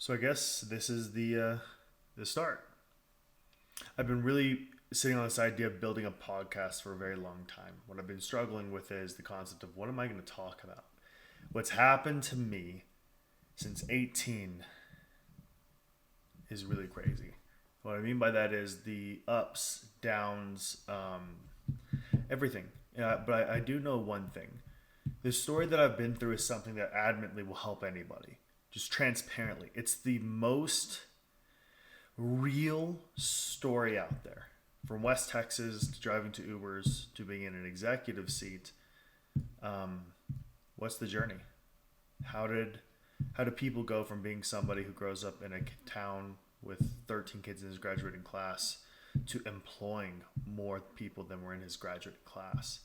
So I guess this is the start. I've been really sitting on this idea of building a podcast for a very long time. What I've been struggling with is the concept of what am I going to talk about? What's happened to me since 18 is really crazy. What I mean by that is the ups, downs, everything. But I do know one thing. The story that I've been through is something that adamantly will help anybody. Just transparently. It's the most real story out there. From West Texas to driving to Ubers to being in an executive seat, um, what's the journey? How did how do people go from being somebody who grows up in a town with 13 kids in his graduating class to employing more people than were in his graduate class?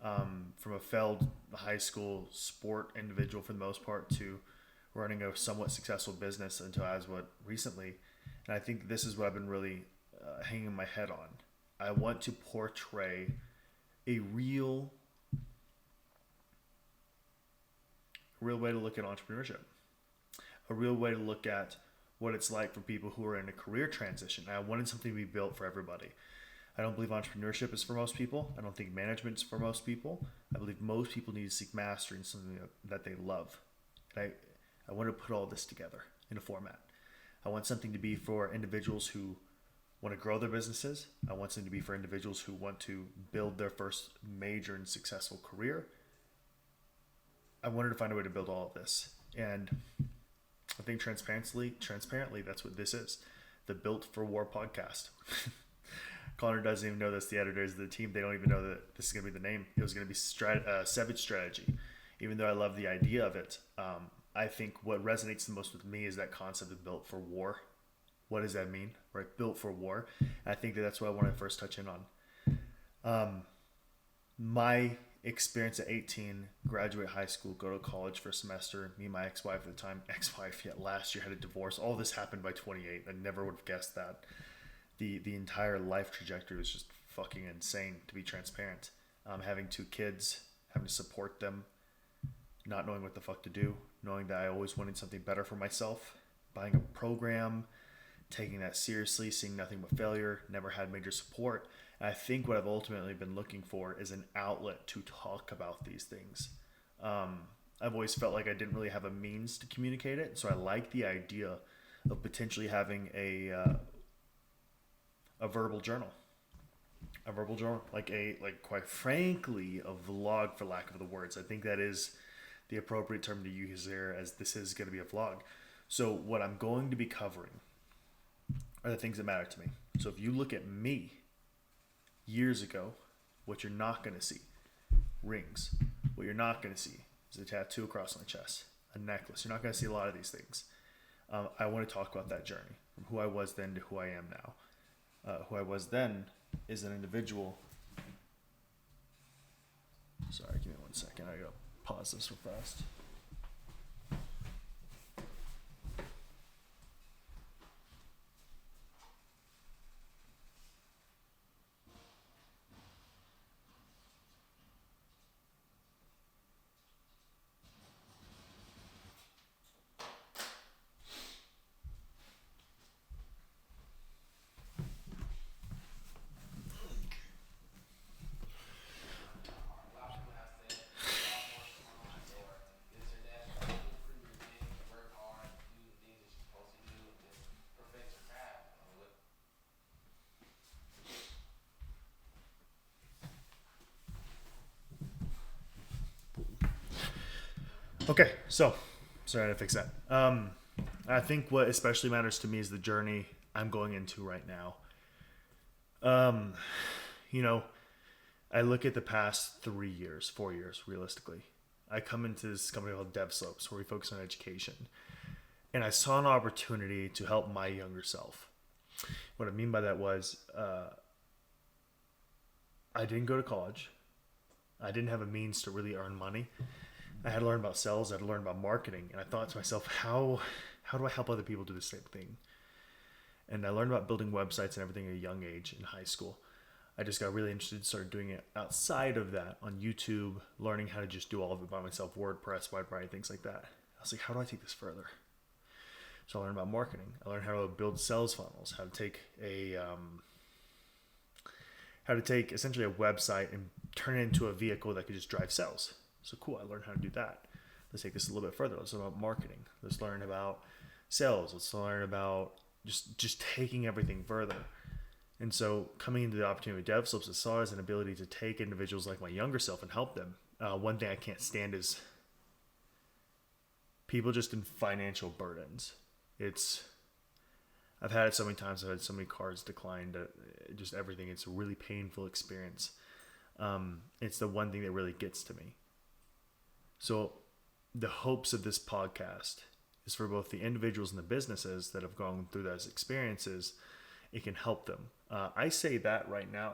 From a failed high school sport individual for the most part to running a somewhat successful business until as what recently. And I think this is what I've been really hanging my head on. I want to portray a real way to look at entrepreneurship, a real way to look at what it's like for people who are in a career transition. I wanted something to be built for everybody. I don't believe entrepreneurship is for most people. I don't think management's for most people. I believe most people need to seek mastery in something that they love. And I want to put all this together in a format. I want something to be for individuals who want to grow their businesses. I want something to be for individuals who want to build their first major and successful career. I wanted to find a way to build all of this. And I think transparently, that's what this is. The Built for War podcast. Connor doesn't even know this. The editors of the team, they don't even know that this is going to be the name. It was going to be Savage Strategy. Even though I love the idea of it, I think what resonates the most with me is that concept of built for war. What does that mean? Right? Built for war. And I think that's what I want to first touch in on. My experience at 18, graduate high school, go to college for a semester, me and my ex-wife at the time, last year had a divorce. All this happened by 28. I never would have guessed that. The entire life trajectory was just fucking insane, to be transparent. Having two kids, having to support them, not knowing what the fuck to do, knowing that I always wanted something better for myself, buying a program, taking that seriously, seeing nothing but failure, never had major support. And I think what I've ultimately been looking for is an outlet to talk about these things. I've always felt like I didn't really have a means to communicate it, so I like the idea of potentially having a verbal journal. Like quite frankly, a vlog, for lack of the words. I think that is the appropriate term to use here, as this is going to be a vlog. So what I'm going to be covering are the things that matter to me. So if you look at me years ago, what you're not going to see, rings. What you're not going to see is a tattoo across my chest, a necklace. You're not going to see a lot of these things. I want to talk about that journey from who I was then to who I am now. Who I was then is an individual. Sorry, give me 1 second. I gotta pause this real fast. Okay, so sorry to fix that. I think what especially matters to me is the journey I'm going into right now. Um, you know, I look at the past 3 years, 4 years, realistically. I come into this company called Devslopes, where we focus on education, and I saw an opportunity to help my younger self. What I mean by that was, I didn't go to college. I didn't have a means to really earn money. I had to learn about sales. I had to learn about marketing. And I thought to myself, how do I help other people do the same thing? And I learned about building websites and everything at a young age in high school. I just got really interested, started doing it outside of that on YouTube, learning how to just do all of it by myself, WordPress, wide variety, things like that. I was like, how do I take this further? So I learned about marketing. I learned how to build sales funnels, how to take essentially a website and turn it into a vehicle that could just drive sales. So cool, I learned how to do that. Let's take this a little bit further. Let's learn about marketing. Let's learn about sales. Let's learn about just taking everything further. And so coming into the opportunity with Devslopes, I saw it as an ability to take individuals like my younger self and help them. One thing I can't stand is people just in financial burdens. I've had it so many times. I've had so many cards declined. Just everything. It's a really painful experience. It's the one thing that really gets to me. So the hopes of this podcast is for both the individuals and the businesses that have gone through those experiences, it can help them. I say that right now.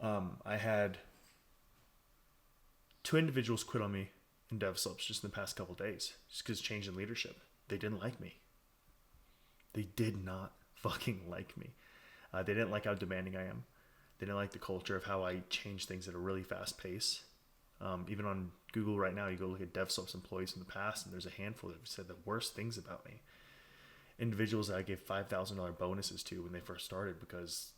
I had 2 individuals quit on me in Devslopes just in the past couple of days, just because change in leadership. They didn't like me. They did not fucking like me. They didn't like how demanding I am. They didn't like the culture of how I change things at a really fast pace. Even on Google right now, you go look at Devslopes employees in the past, and there's a handful that have said the worst things about me. Individuals that I gave $5,000 bonuses to when they first started because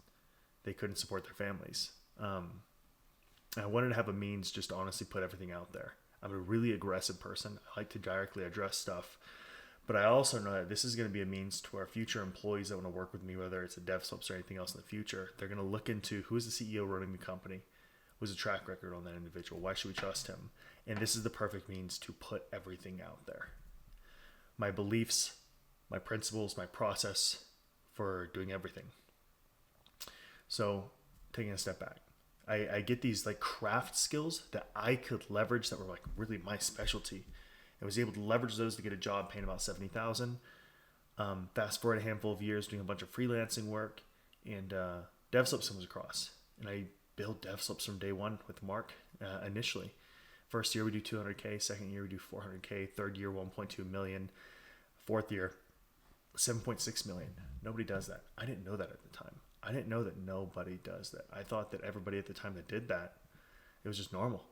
they couldn't support their families. I wanted to have a means just to honestly put everything out there. I'm a really aggressive person. I like to directly address stuff. But I also know that this is going to be a means to our future employees that want to work with me, whether it's at Devslopes or anything else in the future. They're going to look into who is the CEO running the company, who's a track record on that individual, why should we trust him? And this is the perfect means to put everything out there. My beliefs, my principles, my process for doing everything. So taking a step back, I get these like craft skills that I could leverage that were like really my specialty. I was able to leverage those to get a job paying about $70,000. Fast forward a handful of years doing a bunch of freelancing work, and Devslopes comes across. And I built Devslopes from day one with Mark initially. First year we do 200K, second year we do 400K, third year 1.2 million, fourth year 7.6 million. Nobody does that. I didn't know that at the time. I didn't know that nobody does that. I thought that everybody at the time that did that, it was just normal,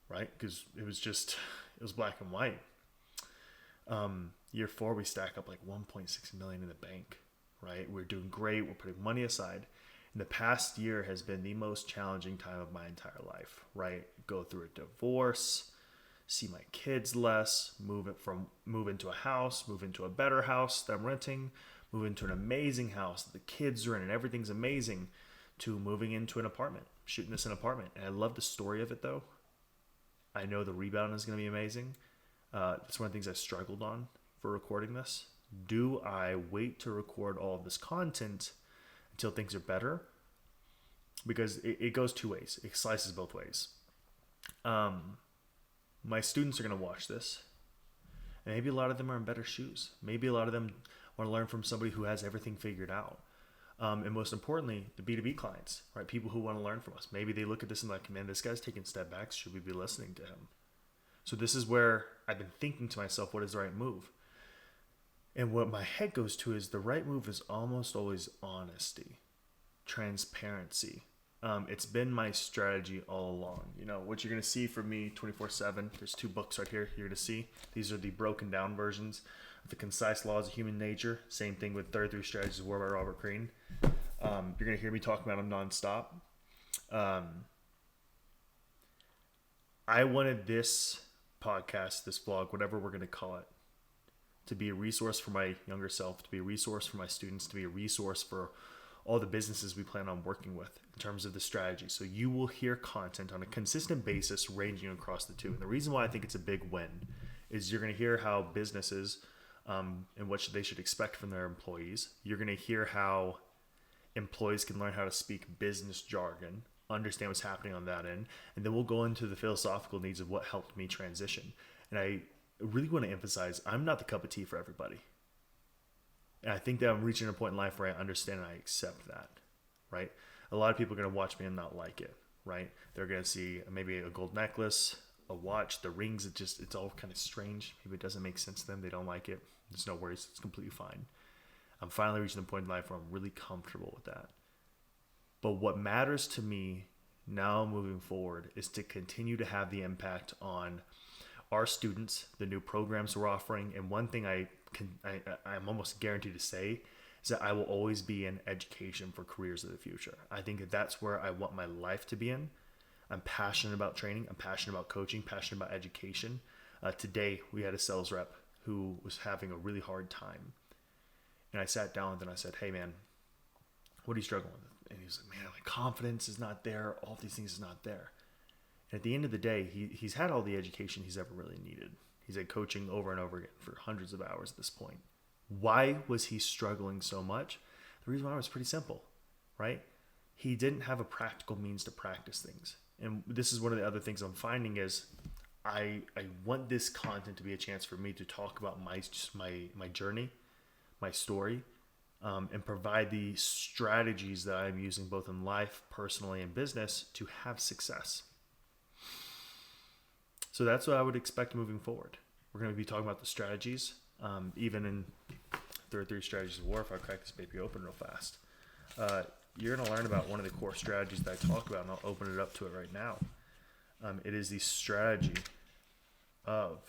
right? Because it was black and white. Year 4, we stack up like 1.6 million in the bank, right? We're doing great. We're putting money aside. And the past year has been the most challenging time of my entire life, right? Go through a divorce, see my kids less, move into a house, move into a better house that I'm renting, move into an amazing house that the kids are in and everything's amazing, to moving into an apartment, shooting this in an apartment. And I love the story of it though. I know the rebound is going to be amazing. That's one of the things I struggled on for recording this. Do I wait to record all of this content until things are better? Because it goes 2 ways. It slices both ways. My students are going to watch this. And maybe a lot of them are in better shoes. Maybe a lot of them want to learn from somebody who has everything figured out. And most importantly, the B2B clients, right? People who want to learn from us. Maybe they look at this and like, man, this guy's taking step backs. Should we be listening to him? So this is where I've been thinking to myself, what is the right move? And what my head goes to is the right move is almost always honesty, transparency. It's been my strategy all along. You know, what you're going to see from me 24/7, there's 2 books right here you're going to see. These are the broken down versions of The Concise Laws of Human Nature. Same thing with 33 Strategies of War by Robert Greene. You're going to hear me talk about them nonstop. I wanted this podcast, this vlog, whatever we're going to call it, to be a resource for my younger self, to be a resource for my students, to be a resource for all the businesses we plan on working with in terms of the strategy. So you will hear content on a consistent basis ranging across the 2. And the reason why I think it's a big win is you're going to hear how businesses and what they should expect from their employees. You're going to hear how employees can learn how to speak business jargon, understand what's happening on that end, and then we'll go into the philosophical needs of what helped me transition. And I really want to emphasize, I'm not the cup of tea for everybody. And I think that I'm reaching a point in life where I understand and I accept that, right? A lot of people are going to watch me and not like it, right? They're going to see maybe a gold necklace, a watch, the rings. It's all kind of strange. Maybe it doesn't make sense to them. They don't like it. There's no worries. It's completely fine. I'm finally reaching the point in life where I'm really comfortable with that. But what matters to me now moving forward is to continue to have the impact on our students, the new programs we're offering, and one thing I'm almost guaranteed to say is that I will always be in education for careers of the future. I think that that's where I want my life to be in. I'm passionate about training. I'm passionate about coaching, passionate about education. Today, we had a sales rep who was having a really hard time. And I sat down with him and I said, hey, man, what are you struggling with? And he was like, man, my confidence is not there. All these things is not there. And at the end of the day, he's had all the education he's ever really needed. He's had coaching over and over again for hundreds of hours at this point. Why was he struggling so much? The reason why was pretty simple, right? He didn't have a practical means to practice things. And this is one of the other things I'm finding is I want this content to be a chance for me to talk about my journey, my story, and provide the strategies that I'm using both in life, personally, and business to have success. So that's what I would expect moving forward. We're going to be talking about the strategies, even in 33 Strategies of War. If I crack this baby open real fast, you're going to learn about one of the core strategies that I talk about, and I'll open it up to it right now. It is the strategy of,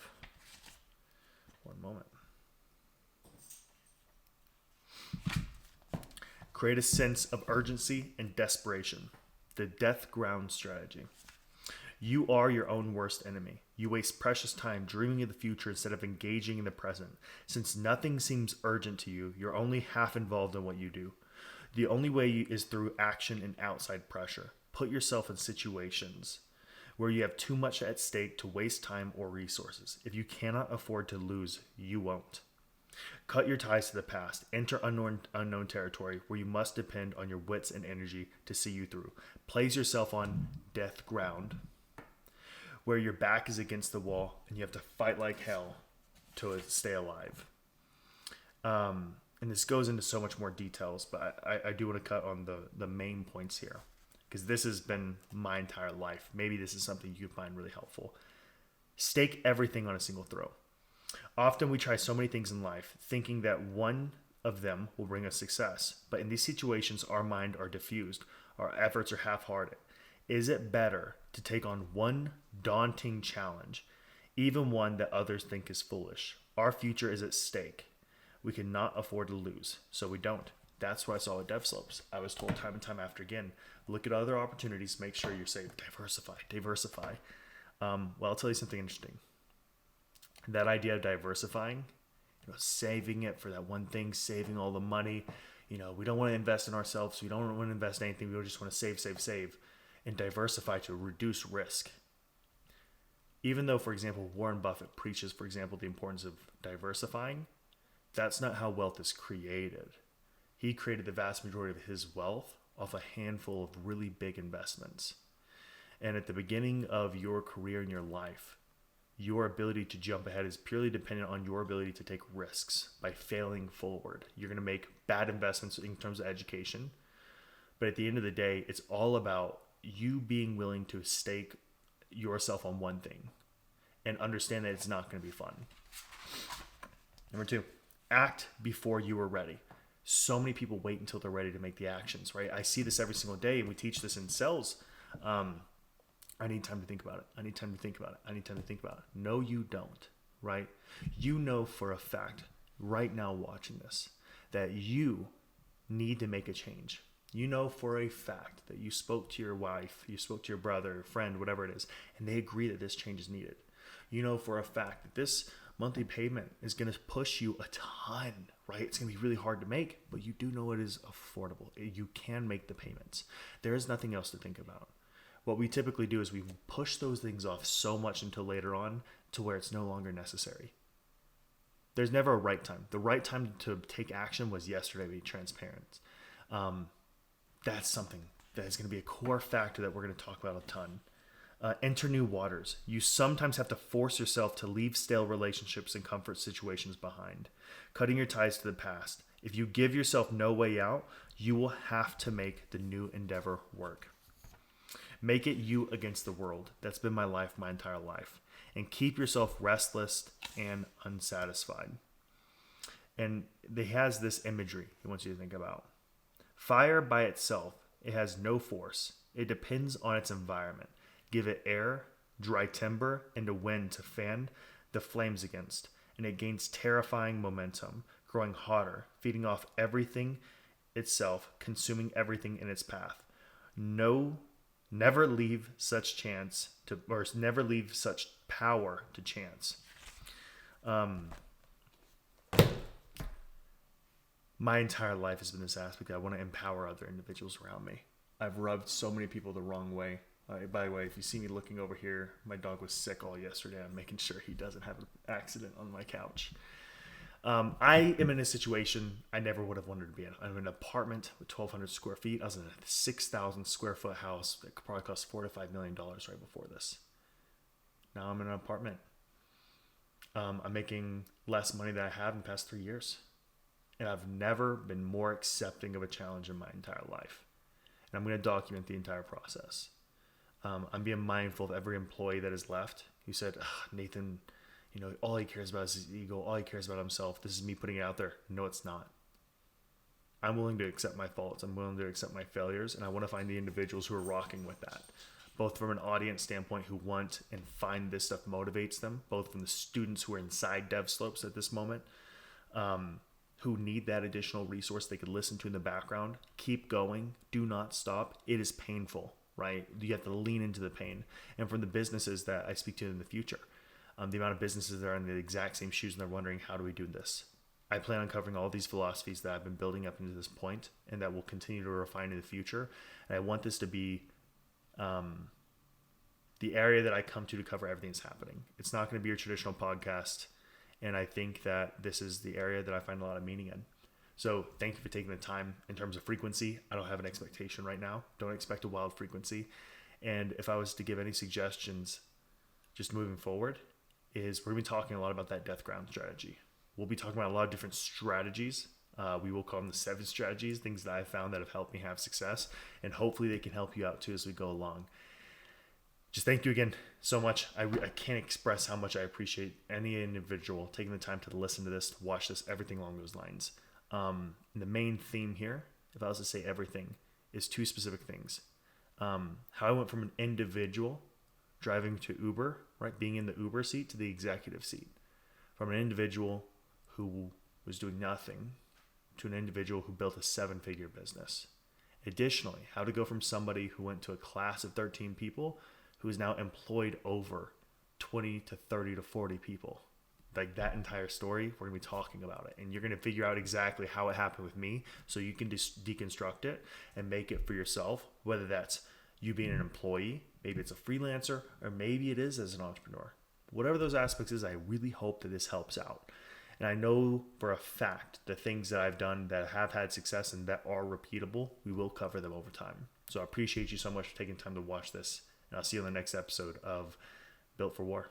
one moment, create a sense of urgency and desperation. The death ground strategy. You are your own worst enemy. You waste precious time dreaming of the future instead of engaging in the present. Since nothing seems urgent to you, you're only half involved in what you do. The only way is through action and outside pressure. Put yourself in situations where you have too much at stake to waste time or resources. If you cannot afford to lose, you won't. Cut your ties to the past. Enter unknown territory where you must depend on your wits and energy to see you through. Place yourself on death ground, where your back is against the wall and you have to fight like hell to stay alive. And this goes into so much more details, but I do want to cut on the main points here, because this has been my entire life. Maybe this is something you can find really helpful. Stake everything on a single throw. Often we try so many things in life, thinking that one of them will bring us success. But in these situations, our mind are diffused. Our efforts are half-hearted. Is it better to take on one daunting challenge, even one that others think is foolish? Our future is at stake. We cannot afford to lose, so we don't. That's what I saw with Devslopes. I was told time and time after again, look at other opportunities, make sure you're safe, diversify. Well, I'll tell you something interesting. That idea of diversifying, saving it for that one thing, saving all the money. We don't want to invest in ourselves. We don't want to invest in anything. We just want to save, and diversify to reduce risk. Even though, for example, Warren Buffett preaches, for example, the importance of diversifying, that's not how wealth is created. He created the vast majority of his wealth off a handful of really big investments. And at the beginning of your career and your life, your ability to jump ahead is purely dependent on your ability to take risks by failing forward. You're going to make bad investments in terms of education. But at the end of the day, it's all about you being willing to stake yourself on one thing and understand that it's not going to be fun. Number 2, act before you are ready. So many people wait until they're ready to make the actions, right? I see this every single day, and we teach this in sales. I need time to think about it. No, you don't, right? You know for a fact right now watching this that you need to make a change. You know for a fact that you spoke to your wife, you spoke to your brother, friend, whatever it is, and they agree that this change is needed. You know for a fact that this monthly payment is going to push you a ton, right? It's going to be really hard to make, but you do know it is affordable. You can make the payments. There is nothing else to think about. What we typically do is we push those things off so much until later on to where it's no longer necessary. There's never a right time. The right time to take action was yesterday, be transparent. That's something that is going to be a core factor that we're going to talk about a ton. Enter new waters. You sometimes have to force yourself to leave stale relationships and comfort situations behind, cutting your ties to the past. If you give yourself no way out, you will have to make the new endeavor work. Make it you against the world. That's been my life, my entire life. And keep yourself restless and unsatisfied. And he has this imagery he wants you to think about. Fire by itself, it has no force. It depends on its environment. Give it air, dry timber, and a wind to fan the flames against, and it gains terrifying momentum, growing hotter, feeding off everything itself, consuming everything in its path. No, never leave such chance to, or never leave such power to chance. My entire life has been this aspect. I want to empower other individuals around me. I've rubbed so many people the wrong way. By the way, if you see me looking over here, my dog was sick all yesterday. I'm making sure he doesn't have an accident on my couch. I am in a situation I never would have wanted to be in. I'm in an apartment with 1,200 square feet. I was in a 6,000 square foot house that could probably cost $4 to $5 million right before this. Now I'm in an apartment. I'm making less money than I have in the past 3 years. And I've never been more accepting of a challenge in my entire life. And I'm going to document the entire process. I'm being mindful of every employee that is left who said, Nathan, all he cares about is his ego. All he cares about himself. This is me putting it out there. No, it's not. I'm willing to accept my faults. I'm willing to accept my failures. And I want to find the individuals who are rocking with that, both from an audience standpoint who want and find this stuff motivates them, both from the students who are inside Devslopes at this moment, who need that additional resource they could listen to in the background. Keep going. Do not stop. It is painful, right? You have to lean into the pain. And from the businesses that I speak to in the future, the amount of businesses that are in the exact same shoes and they're wondering, how do we do this? I plan on covering all these philosophies that I've been building up into this point and that will continue to refine in the future. And I want this to be the area that I come to cover everything that's happening. It's not going to be your traditional podcast. And I think that this is the area that I find a lot of meaning in. So thank you for taking the time. In terms of frequency, I don't have an expectation right now. Don't expect a wild frequency. And if I was to give any suggestions just moving forward, is we're going to be talking a lot about that death ground strategy. We'll be talking about a lot of different strategies. We will call them the 7 strategies, things that I've found that have helped me have success. And hopefully they can help you out too as we go along. Just thank you again so much. I can't express how much I appreciate any individual taking the time to listen to this, to watch this, everything along those lines. The main theme here, if I was to say everything, is 2 specific things. How I went from an individual driving to Uber, right, being in the Uber seat, to the executive seat. From an individual who was doing nothing to an individual who built a 7-figure business. Additionally, how to go from somebody who went to a class of 13 people who is now employed over 20 to 30 to 40 people. Like that entire story, we're going to be talking about it. And you're going to figure out exactly how it happened with me so you can deconstruct it and make it for yourself, whether that's you being an employee, maybe it's a freelancer, or maybe it is as an entrepreneur. Whatever those aspects is, I really hope that this helps out. And I know for a fact the things that I've done that have had success and that are repeatable, we will cover them over time. So I appreciate you so much for taking time to watch this. And I'll see you in the next episode of Built for War.